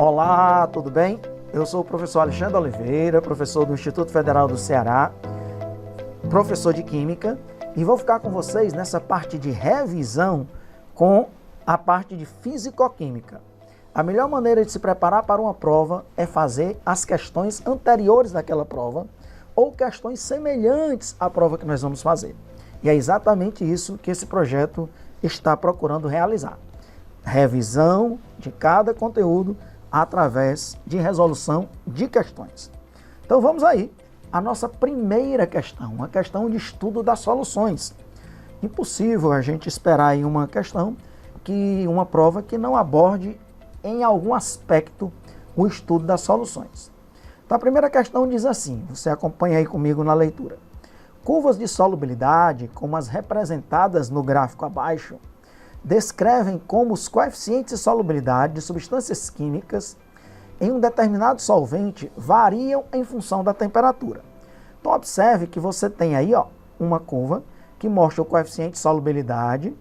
Olá, tudo bem? Eu sou o professor Alexandre Oliveira, professor do Instituto Federal do Ceará, professor de Química, e vou ficar com vocês nessa parte de revisão com a parte de Físico-Química. A melhor maneira de se preparar para uma prova é fazer as questões anteriores daquela prova ou questões semelhantes à prova que nós vamos fazer. E é exatamente isso que esse projeto está procurando realizar. Revisão de cada conteúdo através de resolução de questões. Então vamos aí, a nossa primeira questão, uma questão de estudo das soluções. Impossível a gente esperar aí uma questão, uma prova que não aborde em algum aspecto o estudo das soluções. Então a primeira questão diz assim, você acompanha aí comigo na leitura. Curvas de solubilidade, como as representadas no gráfico abaixo, descrevem como os coeficientes de solubilidade de substâncias químicas em um determinado solvente variam em função da temperatura. Então observe que você tem aí uma curva que mostra o coeficiente de solubilidade,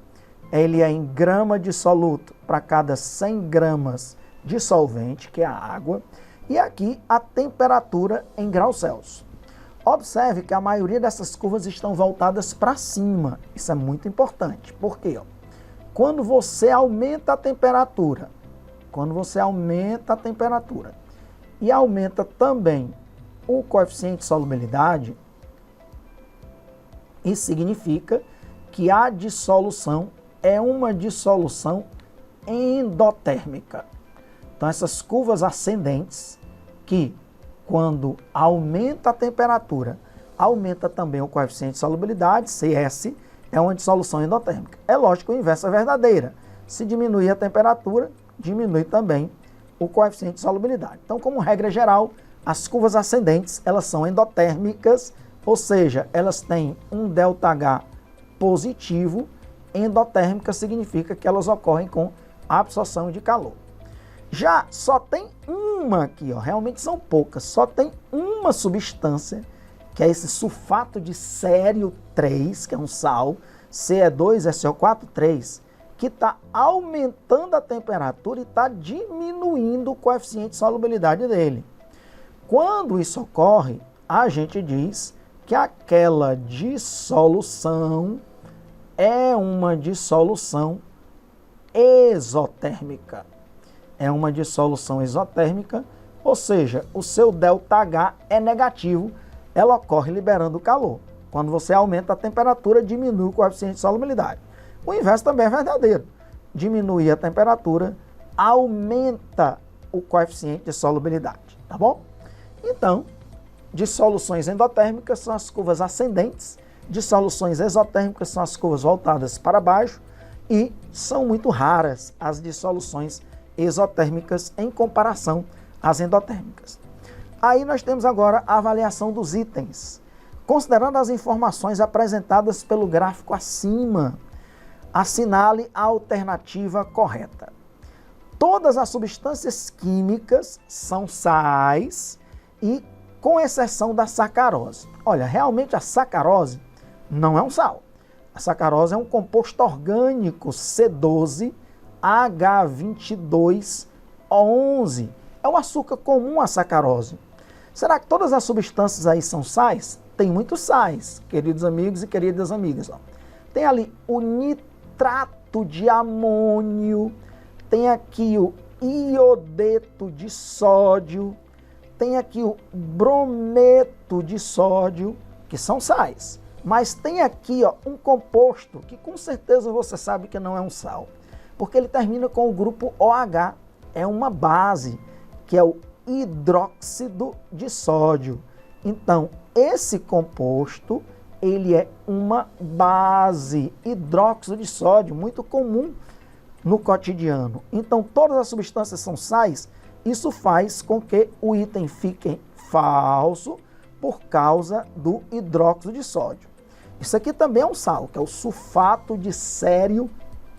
ele é em grama de soluto para cada 100 gramas de solvente, que é a água, e aqui a temperatura em graus Celsius. Observe que a maioria dessas curvas estão voltadas para cima, isso é muito importante, por quê? Quando você aumenta a temperatura, e aumenta também o coeficiente de solubilidade, isso significa que a dissolução é uma dissolução endotérmica. Então essas curvas ascendentes, que quando aumenta a temperatura, aumenta também o coeficiente de solubilidade, CS, é uma dissolução endotérmica. É lógico que o inverso é verdadeira. Se diminuir a temperatura, diminui também o coeficiente de solubilidade. Então, como regra geral, as curvas ascendentes, elas são endotérmicas, ou seja, elas têm um ΔH positivo. Endotérmica significa que elas ocorrem com absorção de calor. Já só tem uma aqui, realmente são poucas, só tem uma substância, que é esse sulfato de cério 3, que é um sal, Ce2SO4,3, que está aumentando a temperatura e está diminuindo o coeficiente de solubilidade dele. Quando isso ocorre, a gente diz que aquela dissolução é uma dissolução exotérmica. É uma dissolução exotérmica, ou seja, o seu ΔH é negativo, ela ocorre liberando calor. Quando você aumenta a temperatura, diminui o coeficiente de solubilidade. O inverso também é verdadeiro. Diminuir a temperatura, aumenta o coeficiente de solubilidade, tá bom? Então, dissoluções endotérmicas são as curvas ascendentes, dissoluções exotérmicas são as curvas voltadas para baixo e são muito raras as dissoluções exotérmicas em comparação às endotérmicas. Aí nós temos agora a avaliação dos itens. Considerando as informações apresentadas pelo gráfico acima, assinale a alternativa correta. Todas as substâncias químicas são sais e com exceção da sacarose. Olha, realmente a sacarose não é um sal. A sacarose é um composto orgânico C12H22O11. É o açúcar comum a sacarose. Será que todas as substâncias aí são sais? Tem muitos sais, queridos amigos e queridas amigas. Tem ali o nitrato de amônio, tem aqui o iodeto de sódio, tem aqui o brometo de sódio, que são sais. Mas tem aqui um composto que com certeza você sabe que não é um sal, porque ele termina com o grupo OH, é uma base, que é o hidróxido de sódio. Então, esse composto, ele é uma base, hidróxido de sódio, muito comum no cotidiano. Então, todas as substâncias são sais, isso faz com que o item fique falso por causa do hidróxido de sódio. Isso aqui também é um sal, que é o sulfato de cério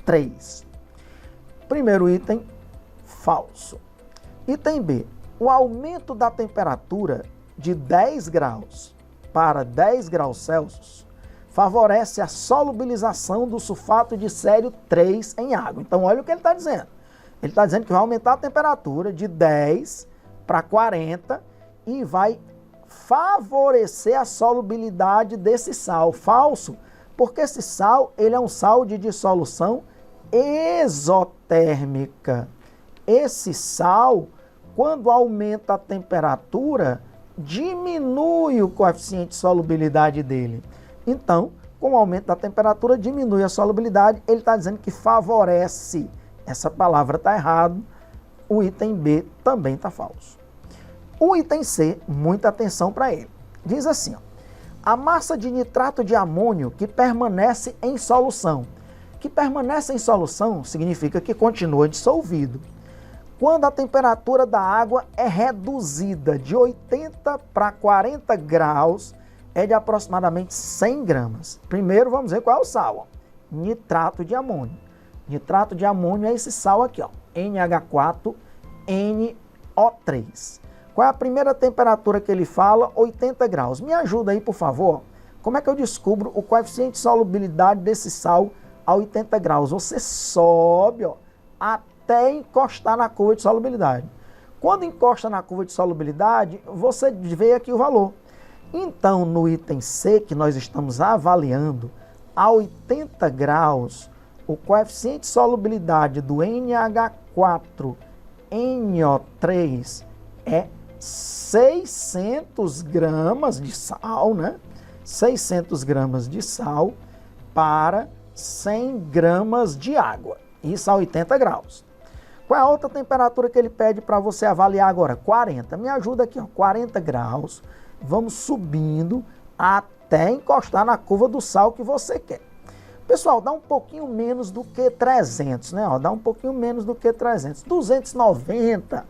3. Primeiro item, falso. Item B. O aumento da temperatura de 10 graus para 10 graus Celsius favorece a solubilização do sulfato de cério 3 em água. Então, olha o que ele está dizendo. Ele está dizendo que vai aumentar a temperatura de 10 para 40 e vai favorecer a solubilidade desse sal. Falso, porque esse sal ele é um sal de dissolução exotérmica. Esse sal, quando aumenta a temperatura, diminui o coeficiente de solubilidade dele. Então, com o aumento da temperatura, diminui a solubilidade. Ele está dizendo que favorece. Essa palavra está errada. O item B também está falso. O item C, muita atenção para ele. Diz assim, ó, a massa de nitrato de amônio que permanece em solução. Que permanece em solução significa que continua dissolvido. Quando a temperatura da água é reduzida de 80 para 40 graus, é de aproximadamente 100 gramas. Primeiro vamos ver qual é o sal. Ó. Nitrato de amônio. Nitrato de amônio é esse sal aqui, ó, NH4NO3. Qual é a primeira temperatura que ele fala? 80 graus. Me ajuda aí, por favor. Como é que eu descubro o coeficiente de solubilidade desse sal a 80 graus? Você sobe, ó, até encostar na curva de solubilidade. Quando encosta na curva de solubilidade, você vê aqui o valor. Então, no item C, que nós estamos avaliando, a 80 graus, o coeficiente de solubilidade do NH4NO3 é 600 gramas de sal, né? 600 gramas de sal para 100 gramas de água. Isso a 80 graus. Qual é a outra temperatura que ele pede para você avaliar agora? 40. Me ajuda aqui, ó, 40 graus. Vamos subindo até encostar na curva do sal que você quer. Pessoal, dá um pouquinho menos do que 300, né? Ó, dá um pouquinho menos do que 300. 290.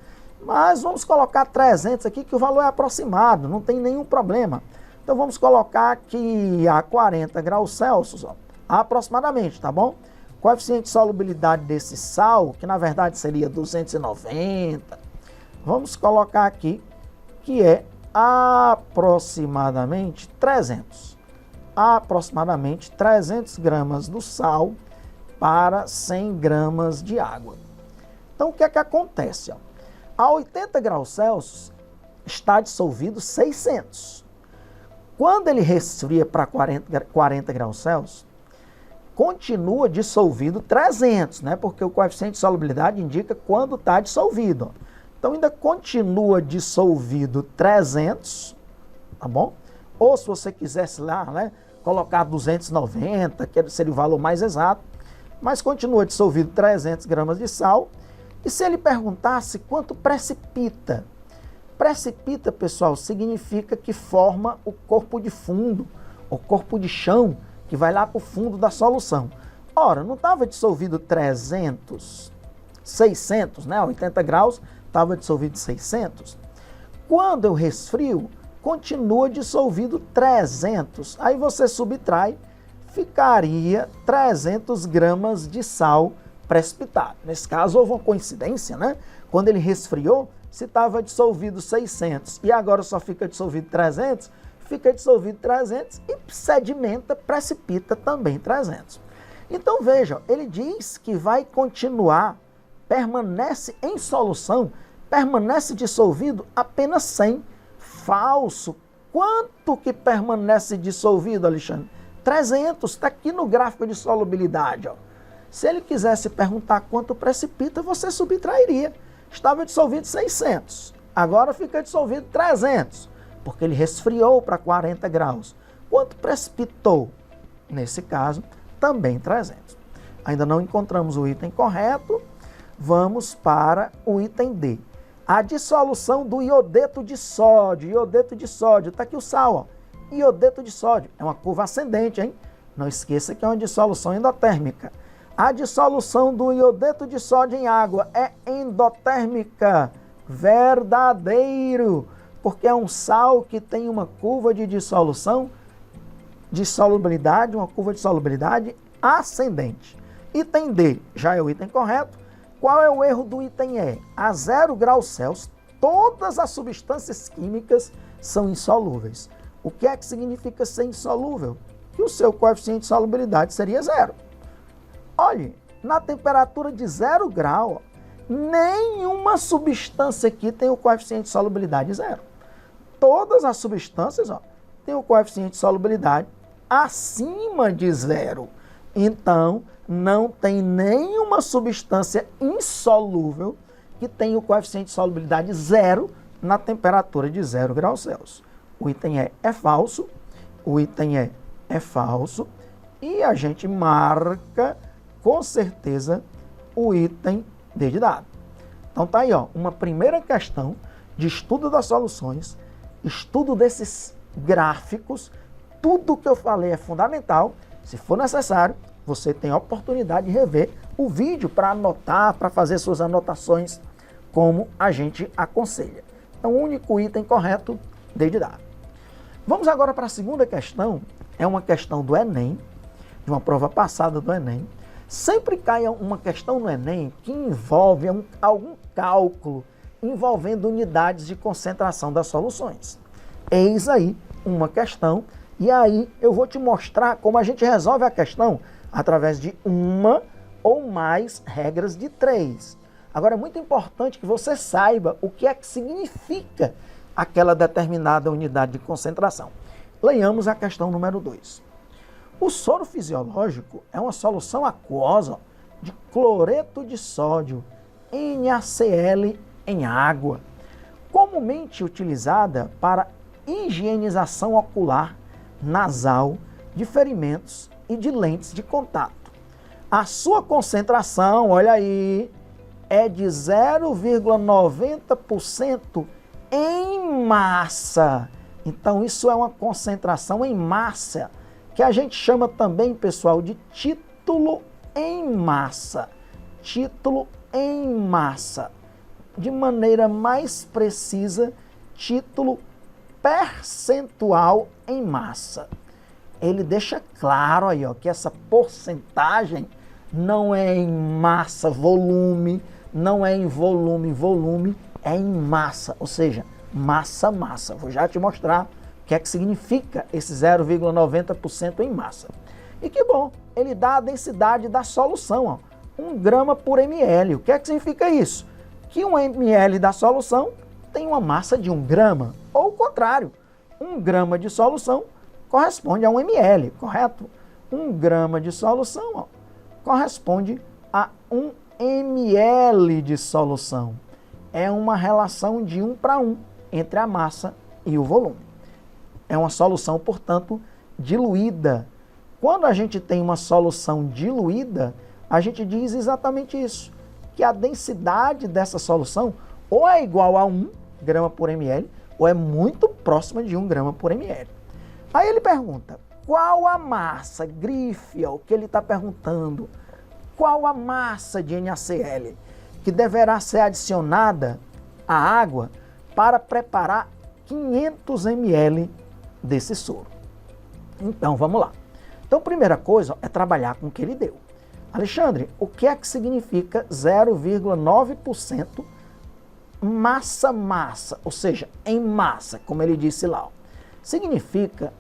Mas vamos colocar 300 aqui, que o valor é aproximado, não tem nenhum problema. Então vamos colocar aqui a 40 graus Celsius, ó, aproximadamente, tá bom? Coeficiente de solubilidade desse sal, que na verdade seria 290, vamos colocar aqui que é aproximadamente 300. Aproximadamente 300 gramas do sal para 100 gramas de água. Então o que é que acontece? Ó? A 80 graus Celsius está dissolvido 600. Quando ele resfria para 40 graus Celsius, continua dissolvido 300, né? Porque o coeficiente de solubilidade indica quando está dissolvido. Ó. Então ainda continua dissolvido 300, tá bom? Ou se você quisesse lá, né, colocar 290, que seria o valor mais exato, mas continua dissolvido 300 gramas de sal. E se ele perguntasse quanto precipita? Precipita, pessoal, significa que forma o corpo de fundo, o corpo de chão, que vai lá para o fundo da solução. Ora, não estava dissolvido 300, 600, né? 80 graus, estava dissolvido 600. Quando eu resfrio, continua dissolvido 300. Aí você subtrai, ficaria 300 gramas de sal precipitado. Nesse caso, houve uma coincidência, né? Quando ele resfriou, se estava dissolvido 600 e agora só fica dissolvido 300, fica dissolvido 300 e sedimenta, precipita também 300. Então veja, ele diz que vai continuar, permanece em solução, permanece dissolvido apenas 100. Falso. Quanto que permanece dissolvido, Alexandre? 300, está aqui no gráfico de solubilidade, ó. Se ele quisesse perguntar quanto precipita, você subtrairia. Estava dissolvido 600, agora fica dissolvido 300, porque ele resfriou para 40 graus. Quanto precipitou? Nesse caso, também 300. Ainda não encontramos o item correto, vamos para o item D. A dissolução do iodeto de sódio. Iodeto de sódio, está aqui o sal, ó. Iodeto de sódio, é uma curva ascendente, hein? Não esqueça que é uma dissolução endotérmica. A dissolução do iodeto de sódio em água é endotérmica. Verdadeiro, porque é um sal que tem uma curva de dissolução, de solubilidade, uma curva de solubilidade ascendente. Item D, já é o item correto. Qual é o erro do item E? A 0 graus Celsius, todas as substâncias químicas são insolúveis. O que é que significa ser insolúvel? Que o seu coeficiente de solubilidade seria 0. Olhe, na temperatura de 0 grau, nenhuma substância aqui tem o coeficiente de solubilidade 0. Todas as substâncias têm o coeficiente de solubilidade acima de 0. Então, não tem nenhuma substância insolúvel que tenha o coeficiente de solubilidade 0 na temperatura de 0 graus Celsius. O item é falso, o item é falso, e a gente marca com certeza o item D de dado. Então tá aí, uma primeira questão de estudo das soluções, estudo desses gráficos. Tudo que eu falei é fundamental. Se for necessário, você tem a oportunidade de rever o vídeo para anotar, para fazer suas anotações, como a gente aconselha. Então, o único item correto, D de dado. Vamos agora para a segunda questão. É uma questão do Enem, de uma prova passada do Enem. Sempre cai uma questão no Enem que envolve algum cálculo envolvendo unidades de concentração das soluções. Eis aí uma questão, e aí eu vou te mostrar como a gente resolve a questão através de uma ou mais regras de 3. Agora, é muito importante que você saiba o que é que significa aquela determinada unidade de concentração. Leiamos a questão número 2. O soro fisiológico é uma solução aquosa de cloreto de sódio, NaCl, em água, comumente utilizada para higienização ocular, nasal, de ferimentos e de lentes de contato. A sua concentração, olha aí, é de 0,90% em massa. Então, isso é uma concentração em massa, que a gente chama também, pessoal, de título em massa. Título em massa. De maneira mais precisa, título percentual em massa. Ele deixa claro aí, que essa porcentagem não é em massa, volume, não é em volume, é em massa, ou seja, massa. Vou já te mostrar o que é que significa esse 0,90% em massa. E que bom, ele dá a densidade da solução, 1 grama por ml. O que é que significa isso? Que 1 ml da solução tem uma massa de 1 grama, ou o contrário, 1 grama de solução corresponde a 1 ml, correto? 1 grama de solução corresponde a 1 ml de solução. É uma relação de 1 para 1 entre a massa e o volume. É uma solução, portanto, diluída. Quando a gente tem uma solução diluída, a gente diz exatamente isso, que a densidade dessa solução ou é igual a 1 grama por ml, ou é muito próxima de 1 grama por ml. Aí ele pergunta, qual a massa, grife, o que ele está perguntando, qual a massa de NaCl que deverá ser adicionada à água para preparar 500 ml desse soro? Então, vamos lá. Então, primeira coisa é trabalhar com o que ele deu. Alexandre, o que é que significa 0,9% massa, ou seja, em massa, como ele disse lá? Significa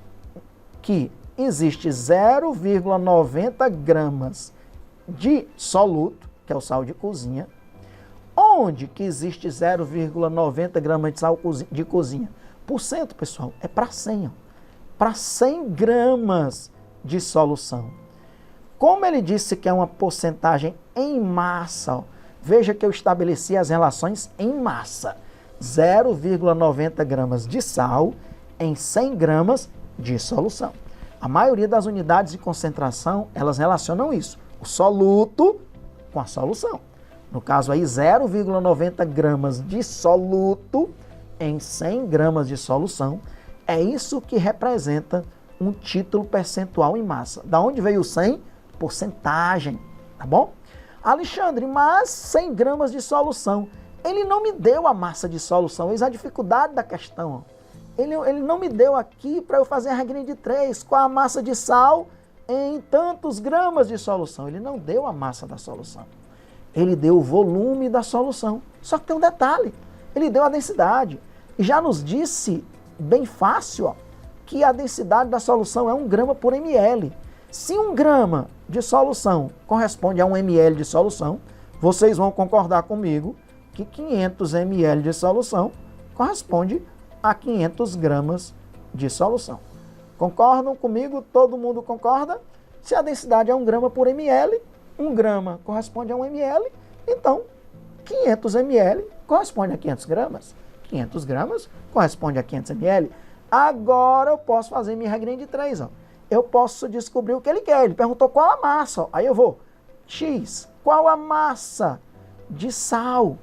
que existe 0,90 gramas de soluto, que é o sal de cozinha. Onde que existe 0,90 gramas de sal de cozinha? Por cento, pessoal, é para 100. Para 100 gramas de solução. Como ele disse que é uma porcentagem em massa, veja que eu estabeleci as relações em massa. 0,90 gramas de sal em 100 gramas de solução. A maioria das unidades de concentração, elas relacionam isso, o soluto com a solução. No caso aí, 0,90 gramas de soluto em 100 gramas de solução. É isso que representa um título percentual em massa. Da onde veio o 100? Porcentagem, tá bom? Alexandre, mas 100 gramas de solução. Ele não me deu a massa de solução, eis a dificuldade da questão. Ele não me deu aqui para eu fazer a regrinha de 3, qual a massa de sal em tantos gramas de solução. Ele não deu a massa da solução. Ele deu o volume da solução. Só que tem um detalhe, ele deu a densidade. E já nos disse, bem fácil, que a densidade da solução é 1 grama por ml. Se 1 grama de solução corresponde a 1 ml de solução, vocês vão concordar comigo que 500 ml de solução corresponde a 500 gramas de solução. Concordam comigo? Todo mundo concorda? Se a densidade é 1 grama por ml, 1 grama corresponde a 1 ml, então 500 ml corresponde a 500 gramas. 500 gramas corresponde a 500 ml. Agora eu posso fazer minha regrinha de 3. Ó. Eu posso descobrir o que ele quer. Ele perguntou qual a massa. Ó. Aí eu vou, X, qual a massa de sal?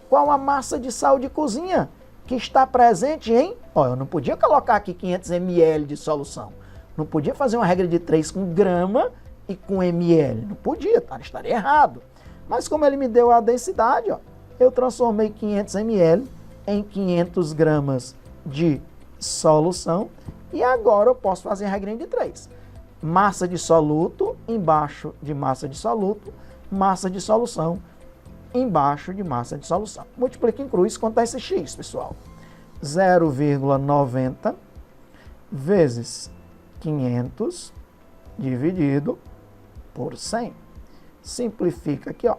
Qual a massa de sal de cozinha que está presente em... Ó, eu não podia colocar aqui 500 ml de solução. Não podia fazer uma regra de 3 com grama e com ml. Não podia, tá? Estaria errado. Mas como ele me deu a densidade, ó, eu transformei 500 ml em 500 gramas de solução. E agora eu posso fazer a regrinha de 3. Massa de soluto embaixo de massa de soluto, massa de solução embaixo de massa de solução. Multiplica em cruz, quanto é esse X, pessoal? 0,90 vezes 500 dividido por 100. Simplifica aqui, ó.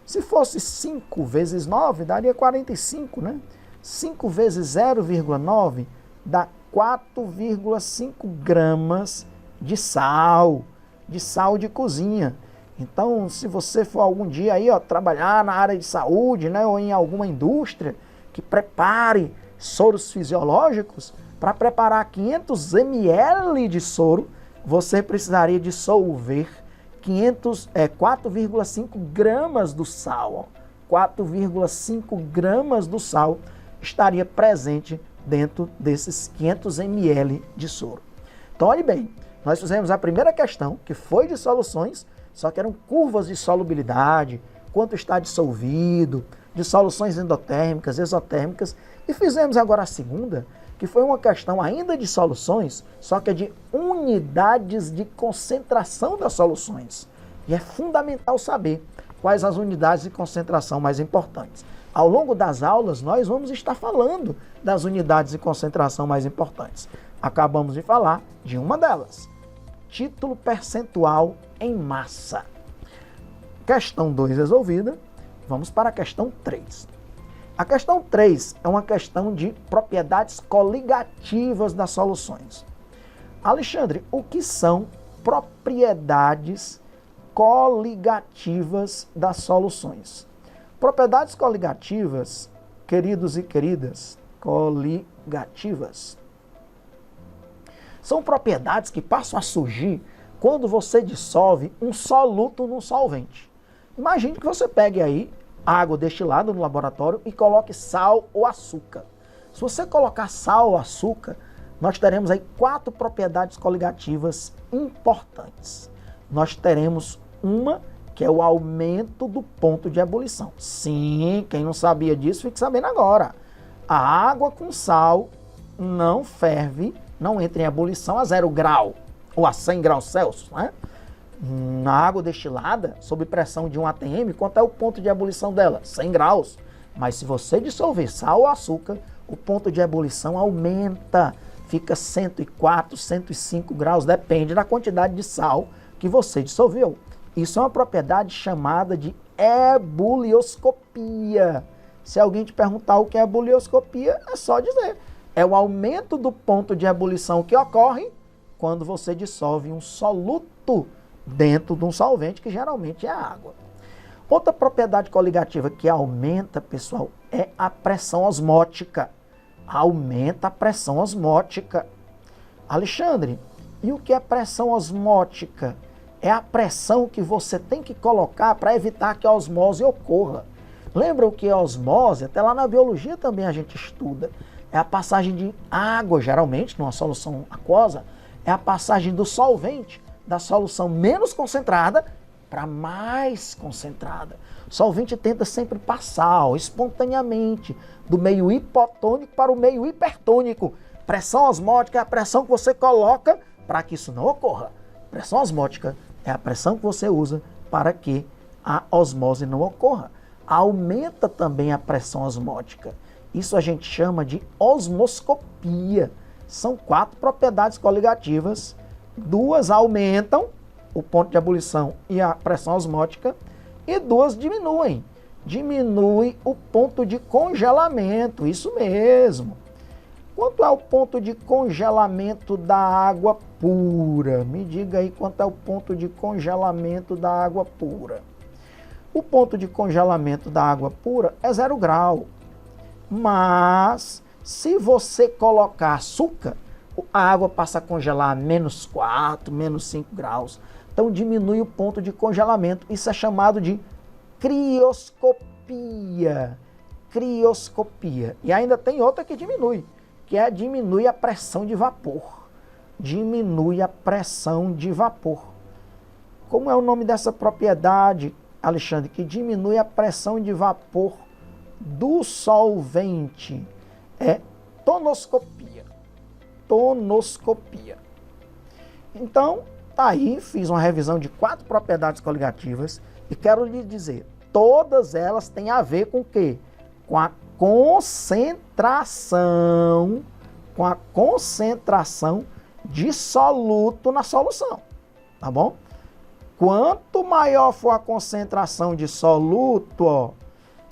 Se fosse 5 vezes 9, daria 45, né? 5 vezes 0,9 dá 4,5 gramas de sal de cozinha. Então, se você for algum dia aí, ó, trabalhar na área de saúde, né, ou em alguma indústria que prepare soros fisiológicos, para preparar 500 ml de soro, você precisaria dissolver 4,5 gramas do sal. 4,5 gramas do sal estaria presente dentro desses 500 ml de soro. Então, olhe bem, nós fizemos a primeira questão, que foi de soluções, só que eram curvas de solubilidade, quanto está dissolvido, de soluções endotérmicas, exotérmicas, e fizemos agora a segunda, que foi uma questão ainda de soluções, só que é de unidades de concentração das soluções. E é fundamental saber quais as unidades de concentração mais importantes. Ao longo das aulas, nós vamos estar falando das unidades de concentração mais importantes. Acabamos de falar de uma delas. Título percentual em massa. Questão 2 resolvida. Vamos para a questão 3. A questão 3 é uma questão de propriedades coligativas das soluções. Alexandre, o que são propriedades coligativas das soluções? Propriedades coligativas, queridos e queridas, coligativas, são propriedades que passam a surgir quando você dissolve um soluto num solvente. Imagine que você pegue aí água destilada no laboratório e coloque sal ou açúcar. Se você colocar sal ou açúcar, nós teremos aí 4 propriedades coligativas importantes. Nós teremos uma que é o aumento do ponto de ebulição. Sim, quem não sabia disso, fique sabendo agora. A água com sal não ferve, não entra em ebulição a 0 grau ou a 100 graus Celsius, né? Na água destilada, sob pressão de 1 atm, quanto é o ponto de ebulição dela? 100 graus. Mas se você dissolver sal ou açúcar, o ponto de ebulição aumenta, fica 104, 105 graus, depende da quantidade de sal que você dissolveu. Isso é uma propriedade chamada de ebulioscopia. Se alguém te perguntar o que é ebulioscopia, é só dizer. É o aumento do ponto de ebulição que ocorre quando você dissolve um soluto dentro de um solvente, que geralmente é a água. Outra propriedade coligativa que aumenta, pessoal, é a pressão osmótica. Aumenta a pressão osmótica. Alexandre, e o que é pressão osmótica? É a pressão que você tem que colocar para evitar que a osmose ocorra. Lembra o que é osmose? Até lá na biologia também a gente estuda. É a passagem de água, geralmente, numa solução aquosa, é a passagem do solvente, da solução menos concentrada para mais concentrada. O solvente tenta sempre passar espontaneamente do meio hipotônico para o meio hipertônico. Pressão osmótica é a pressão que você coloca para que isso não ocorra. Pressão osmótica é a pressão que você usa para que a osmose não ocorra. Aumenta também a pressão osmótica. Isso a gente chama de osmoscopia. São 4 propriedades coligativas. 2 aumentam o ponto de ebulição e a pressão osmótica, e duas diminuem. Diminui o ponto de congelamento, isso mesmo. Quanto é o ponto de congelamento da água pura? Me diga aí quanto é o ponto de congelamento da água pura. O ponto de congelamento da água pura é 0 grau. Mas, se você colocar açúcar, a água passa a congelar a -4, -5 graus. Então, diminui o ponto de congelamento. Isso é chamado de crioscopia. Crioscopia. E ainda tem outra que diminui, que é diminui a pressão de vapor. Diminui a pressão de vapor. Como é o nome dessa propriedade, Alexandre? Que diminui a pressão de vapor do solvente. É tonoscopia. Tonoscopia. Então, tá aí, fiz uma revisão de 4 propriedades coligativas e quero lhe dizer, todas elas têm a ver com o quê? Com a concentração de soluto na solução, tá bom? Quanto maior for a concentração de soluto, ó,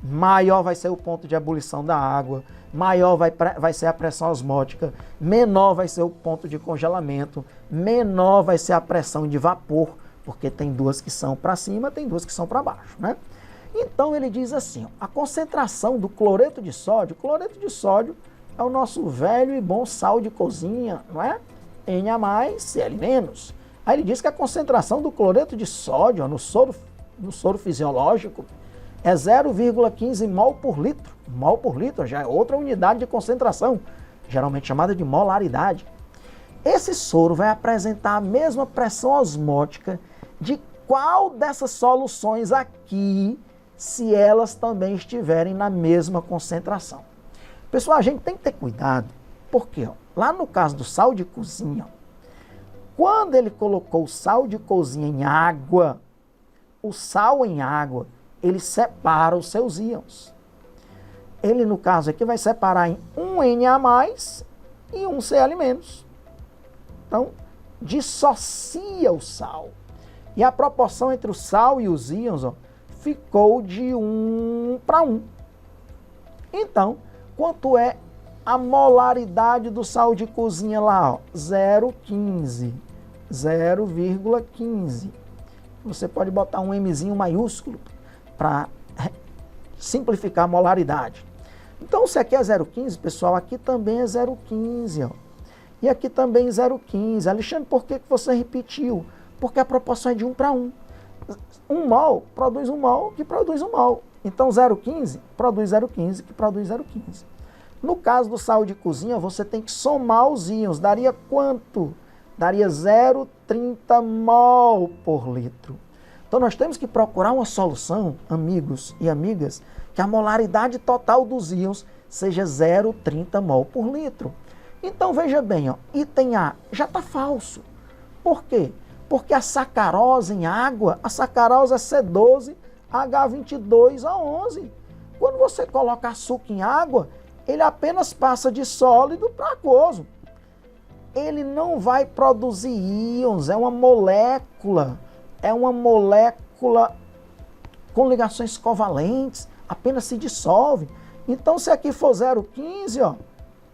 maior vai ser o ponto de ebulição da água, maior vai ser a pressão osmótica, menor vai ser o ponto de congelamento, menor vai ser a pressão de vapor, porque tem duas que são para cima, tem duas que são para baixo, né? Então ele diz assim, ó, a concentração do cloreto de sódio é o nosso velho e bom sal de cozinha, não é? Na+, Cl-. Aí ele diz que a concentração do cloreto de sódio ó, no soro fisiológico é 0,15 mol por litro. Mol por litro já é outra unidade de concentração, geralmente chamada de molaridade. Esse soro vai apresentar a mesma pressão osmótica de qual dessas soluções aqui, se elas também estiverem na mesma concentração. Pessoal, a gente tem que ter cuidado, porque ó, lá no caso do sal de cozinha, quando ele colocou o sal de cozinha em água, o sal em água, ele separa os seus íons. Ele, no caso aqui, vai separar em um Na+ e um Cl-. Então, dissocia o sal. E a proporção entre o sal e os íons ó, ficou de 1:1. Então, quanto é a molaridade do sal de cozinha lá? 0,15. 0,15. Você pode botar um Mzinho maiúsculo para simplificar a molaridade. Então, se aqui é 0,15, pessoal, aqui também é 0,15. E aqui também 0,15. Alexandre, por que você repetiu? Porque a proporção é de 1:1. 1 mol produz 1 mol, que produz 1 mol. Então, 0,15 produz 0,15, que produz 0,15. No caso do sal de cozinha, você tem que somar os íons. Daria quanto? Daria 0,30 mol por litro. Então, nós temos que procurar uma solução, amigos e amigas, que a molaridade total dos íons seja 0,30 mol por litro. Então, veja bem, ó, item A já está falso. Por quê? Porque a sacarose em água, a sacarose é C12H22O11. Quando você coloca açúcar em água, ele apenas passa de sólido para aquoso. Ele não vai produzir íons, é uma molécula com ligações covalentes, apenas se dissolve. Então, se aqui for 0,15, ó,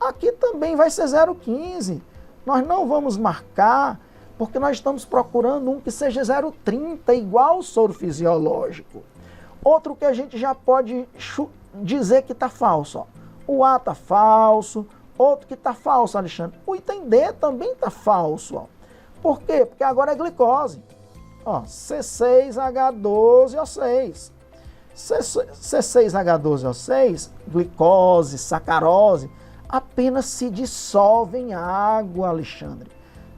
aqui também vai ser 0,15. Nós não vamos marcar, porque nós estamos procurando um que seja 0,30, igual ao soro fisiológico. Outro que a gente já pode dizer que está falso, ó. O A está falso. Outro que está falso, Alexandre. O item D também está falso. Ó. Por quê? Porque agora é glicose. Ó, C6H12O6. C6H12O6, glicose, sacarose, apenas se dissolvem em água, Alexandre.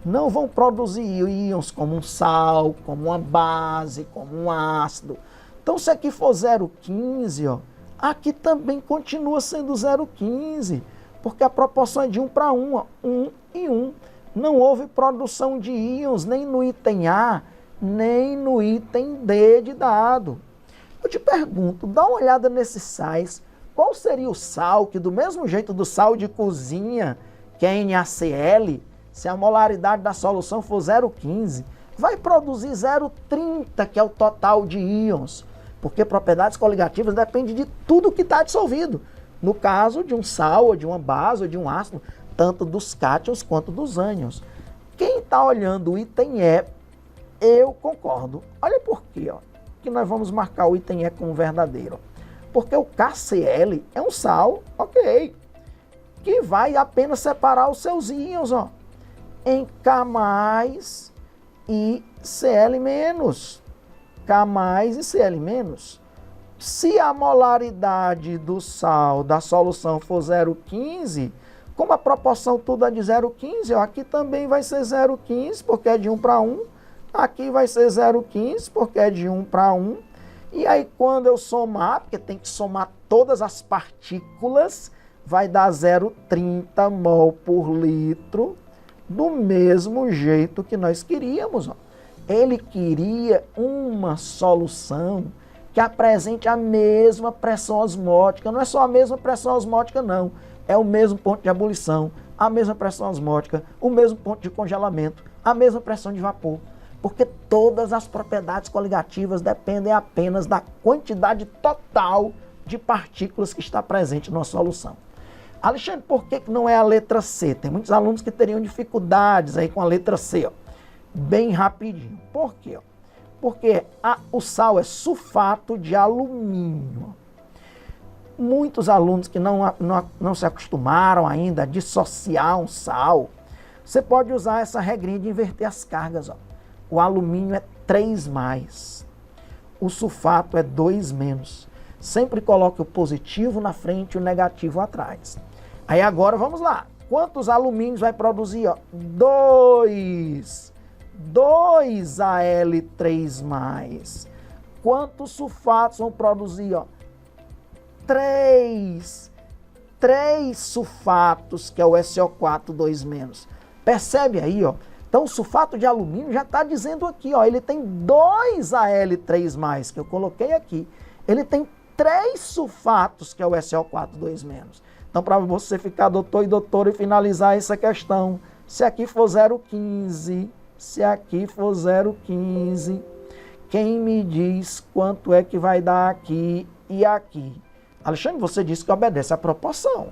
Não vão produzir íons como um sal, como uma base, como um ácido. Então, se aqui for 0,15, ó, aqui também continua sendo 0,15, porque a proporção é de 1:1, ó, 1 e 1. Não houve produção de íons nem no item A, nem no item D de dado. Eu te pergunto, dá uma olhada nesses sais, qual seria o sal que, do mesmo jeito do sal de cozinha, que é NaCl, se a molaridade da solução for 0,15, vai produzir 0,30, que é o total de íons. Porque propriedades coligativas dependem de tudo que está dissolvido. No caso de um sal, ou de uma base, ou de um ácido, tanto dos cátions quanto dos ânions. Quem está olhando o item E, eu concordo. Olha por quê, ó, que nós vamos marcar o item E como verdadeiro. Porque o KCl é um sal, ok, que vai apenas separar os seus íons, ó, em K+, e Cl-. K+ e Cl-. Se a molaridade do sal da solução for 0,15, como a proporção toda é de 0,15, aqui também vai ser 0,15, porque é de 1 para 1. Aqui vai ser 0,15, porque é de 1 para 1. E aí, quando eu somar, porque tem que somar todas as partículas, vai dar 0,30 mol por litro, do mesmo jeito que nós queríamos, ó. Ele queria uma solução que apresente a mesma pressão osmótica. Não é só a mesma pressão osmótica, não. É o mesmo ponto de ebulição, a mesma pressão osmótica, o mesmo ponto de congelamento, a mesma pressão de vapor. Porque todas as propriedades coligativas dependem apenas da quantidade total de partículas que está presente na solução. Alexandre, por que não é a letra C? Tem muitos alunos que teriam dificuldades aí com a letra C, ó. Bem rapidinho. Por quê? Porque o sal é sulfato de alumínio. Muitos alunos que não se acostumaram ainda a dissociar um sal, você pode usar essa regrinha de inverter as cargas, ó. O alumínio é 3+, o sulfato é 2-. Sempre coloque o positivo na frente e o negativo atrás. Aí agora vamos lá. Quantos alumínios vai produzir? 2 Al3+. Quantos sulfatos vão produzir? 3 sulfatos, que é o SO4 2-. Percebe aí, ó? Então, o sulfato de alumínio já está dizendo aqui, ó, ele tem 2 Al3+, que eu coloquei aqui. Ele tem 3 sulfatos, que é o SO4 2-. Então, para você ficar doutor e doutora e finalizar essa questão, se aqui for 0,15, se aqui for 0,15, quem me diz quanto é que vai dar aqui e aqui? Alexandre, você disse que obedece à proporção.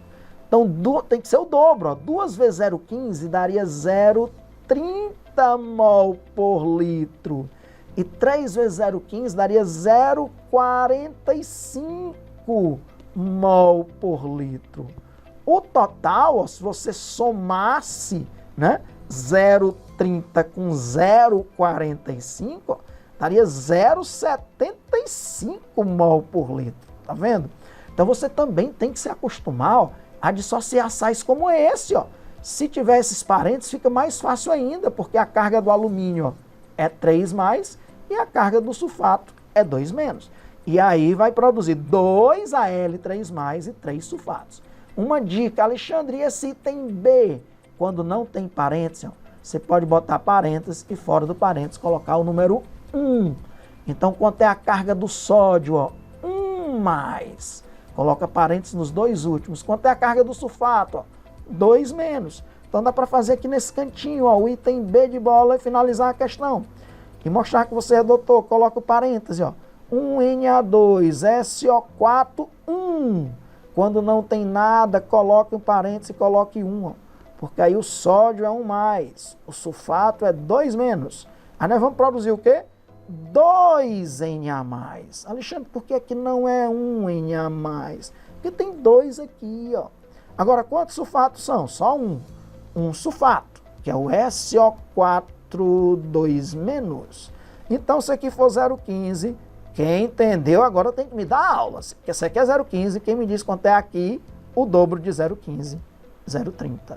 Então, tem que ser o dobro, ó. 2 vezes 0,15 daria 0,30 mol por litro. E 3 vezes 0,15 daria 0,45 mol por litro. O total, ó, se você somasse, né, 0,30 com 0,45, ó, daria 0,75 mol por litro. Tá vendo? Então você também tem que se acostumar, ó, a dissociar sais como esse, ó. Se tiver esses parênteses, fica mais fácil ainda, porque a carga do alumínio, ó, é 3+ e a carga do sulfato é 2-. E aí vai produzir 2 Al3+ e 3 sulfatos. Uma dica, Alexandre, e esse item B? Quando não tem parênteses, ó, você pode botar parênteses e fora do parênteses colocar o número 1. Então, quanto é a carga do sódio? Ó, 1+. Coloca parênteses nos dois últimos. Quanto é a carga do sulfato? Ó, 2-. Então dá para fazer aqui nesse cantinho, ó, o item B de bola e finalizar a questão. E mostrar que você é doutor, coloca o parêntese, ó. 1Na2SO4, 1. Quando não tem nada, coloque um parêntese e coloque 1, ó. Porque aí o sódio é 1+, o sulfato é 2-. Aí nós vamos produzir o quê? 2Na+. Alexandre, por que aqui não é 1Na+? Porque tem 2 aqui, ó. Agora, quantos sulfatos são? Só um. Um sulfato, que é o SO4 2-. Então, se aqui for 0,15, quem entendeu agora tem que me dar aula. Se aqui é 0,15, quem me diz quanto é aqui, o dobro de 0,15, 0,30.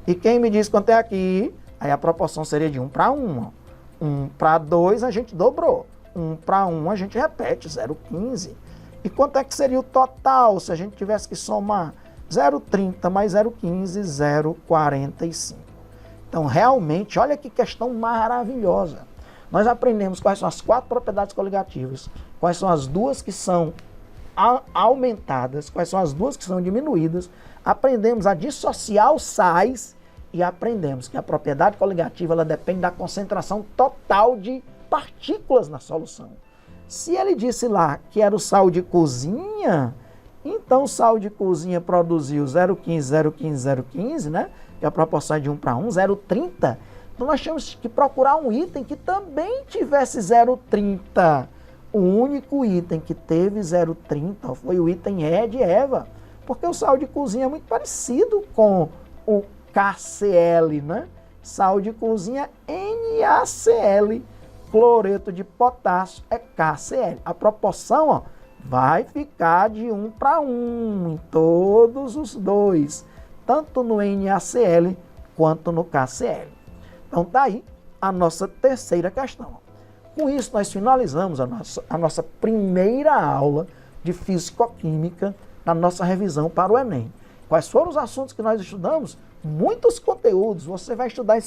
E quem me diz quanto é aqui, aí a proporção seria de 1 para 1. 1 para 2 a gente dobrou. 1 para 1 a gente repete, 0,15. E quanto é que seria o total se a gente tivesse que somar 0,30 mais 0,15, 0,45. Então, realmente, olha que questão maravilhosa. Nós aprendemos quais são as 4 propriedades coligativas, quais são as 2 que são aumentadas, quais são as 2 que são diminuídas. Aprendemos a dissociar os sais e aprendemos que a propriedade coligativa ela depende da concentração total de partículas na solução. Se ele disse lá que era o sal de cozinha, então o sal de cozinha produziu 0,15, 0,15, 0,15, né? Que a proporção é de 1 para 1, 0,30. Então nós tínhamos que procurar um item que também tivesse 0,30. O único item que teve 0,30 foi o item E de Eva, porque o sal de cozinha é muito parecido com o KCl, né? Sal de cozinha NaCl, cloreto de potássio é KCl. A proporção, ó, vai ficar de 1 para 1 em todos os dois, tanto no NaCl quanto no KCl. Então tá aí a nossa terceira questão. Com isso nós finalizamos a nossa primeira aula de Físico-Química na nossa revisão para o Enem. Quais foram os assuntos que nós estudamos? Muitos conteúdos. Você vai estudar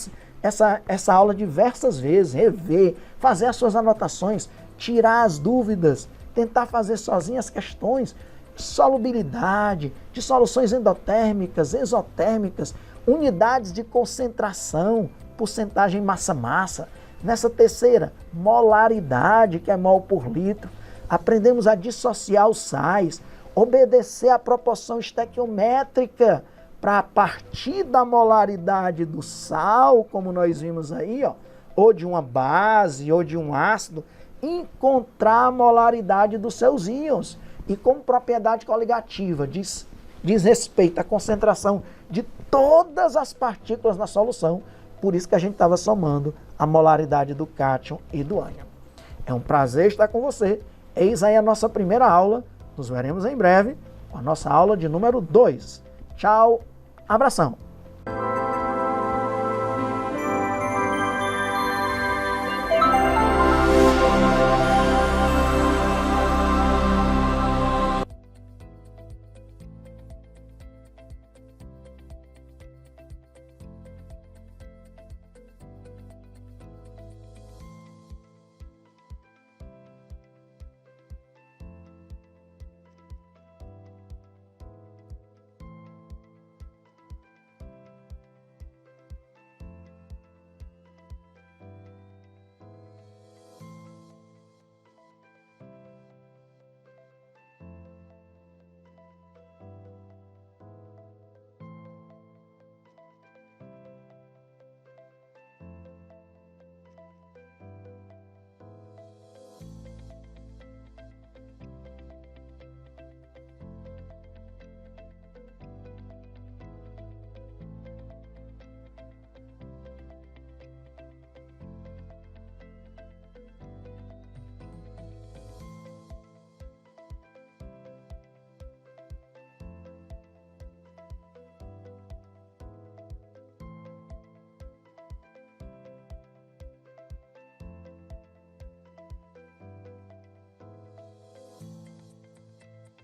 essa aula diversas vezes, rever, fazer as suas anotações, tirar as dúvidas, tentar fazer sozinho as questões, solubilidade, de soluções endotérmicas, exotérmicas, unidades de concentração, porcentagem massa-massa. Nessa terceira, molaridade, que é mol por litro. Aprendemos a dissociar os sais, obedecer à proporção estequiométrica para, a partir da molaridade do sal, como nós vimos aí, ó, ou de uma base, ou de um ácido, encontrar a molaridade dos seus íons. E como propriedade coligativa, diz respeito à concentração de todas as partículas na solução. Por isso que a gente estava somando a molaridade do cátion e do ânion. É um prazer estar com você. Eis aí a nossa primeira aula. Nos veremos em breve com a nossa aula de número 2. Tchau, abração.